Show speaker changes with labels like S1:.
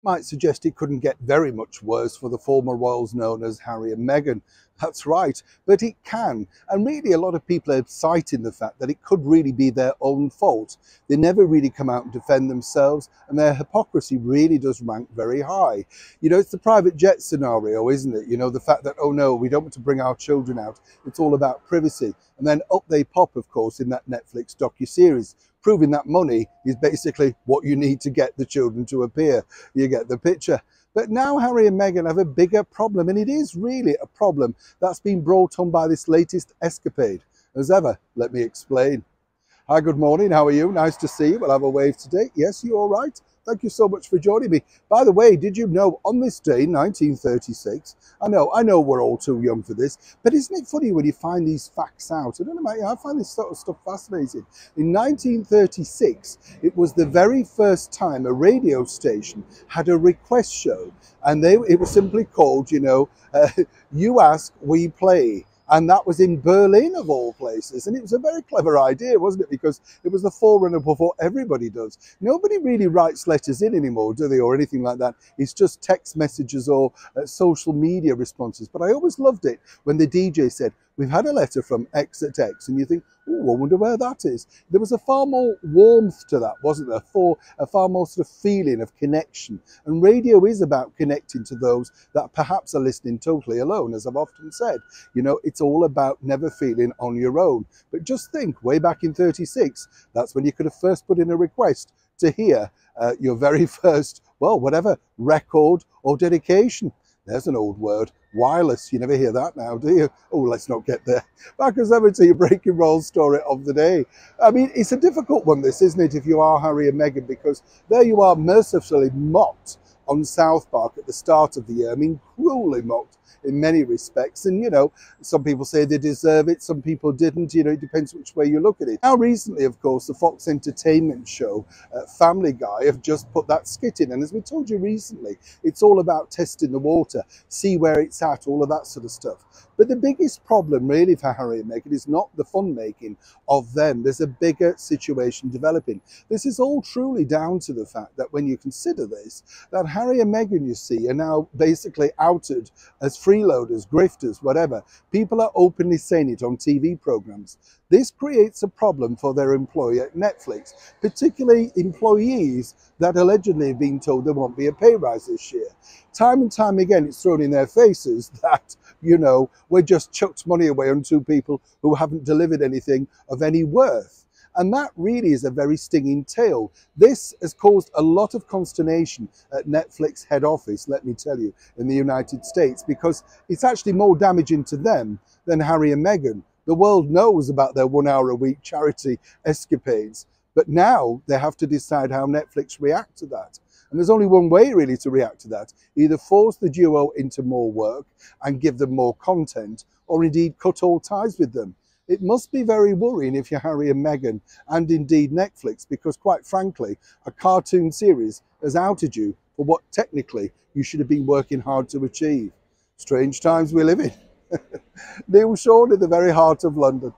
S1: Might suggest it couldn't get very much worse for the former royals known as Harry and Meghan. That's right, but it can. And really, a lot of people are citing the fact that it could really be their own fault. They never really come out and defend themselves, and their hypocrisy really does rank very high. You know, it's the private jet scenario, isn't it? You know, the fact that, oh no, we don't want to bring our children out. It's all about privacy. And then up they pop, of course, in that Netflix docuseries, proving that money is basically what you need to get the children to appear. You get the picture. But now Harry and Meghan have a bigger problem, and it is really a problem that's been brought on by this latest escapade. As ever, let me explain. Hi, good morning. How are you? Nice to see you. We'll have a wave today. Yes, you all right? Thank you so much for joining me. By the way, did you know on this day, 1936, I know we're all too young for this, but isn't it funny when you find these facts out? I don't know about you, I find this sort of stuff fascinating. In 1936, it was the very first time a radio station had a request show, and it was simply called, You Ask, We Play. And that was in Berlin, of all places. And it was a very clever idea, wasn't it? Because it was the forerunner of what everybody does. Nobody really writes letters in anymore, do they? Or anything like that. It's just text messages or social media responses. But I always loved it when the DJ said, we've had a letter from X at X. And you think, oh, I wonder where that is. There was a far more warmth to that, wasn't there? A far more sort of feeling of connection. And radio is about connecting to those that perhaps are listening totally alone, as I've often said. You know, it's all about never feeling on your own. But just think, way back in 36, that's when you could have first put in a request to hear your very first, well, whatever, record or dedication. There's an old word, wireless. You never hear that now, do you? Oh, let's not get there. Back as ever to your breaking roll story of the day. I mean, it's a difficult one, this, isn't it, if you are Harry and Meghan, because there you are mercifully mocked on South Park at the start of the year. I mean, cruelly mocked in many respects. And, you know, some people say they deserve it, some people didn't. You know, it depends which way you look at it. Now, recently, of course, the Fox Entertainment show, Family Guy, have just put that skit in. And as we told you recently, it's all about testing the water, see where it's at, all of that sort of stuff. But the biggest problem really for Harry and Meghan is not the fun making of them. There's a bigger situation developing. This is all truly down to the fact that when you consider this, that Harry and Meghan, you see, are now basically outed as freeloaders, grifters, whatever. People are openly saying it on TV programs. This creates a problem for their employer, Netflix, particularly employees that allegedly have been told there won't be a pay rise this year. Time and time again, it's thrown in their faces that, you know, we're just chucked money away on two people who haven't delivered anything of any worth. And that really is a very stinging tale. This has caused a lot of consternation at Netflix head office, let me tell you, in the United States, because it's actually more damaging to them than Harry and Meghan. The world knows about their 1 hour a week charity escapades, but now they have to decide how Netflix react to that. And there's only one way really to react to that. Either force the duo into more work and give them more content, or indeed cut all ties with them. It must be very worrying if you're Harry and Meghan, and indeed Netflix, because quite frankly, a cartoon series has outed you for what technically you should have been working hard to achieve. Strange times we live in. Neil Sean in the very heart of London.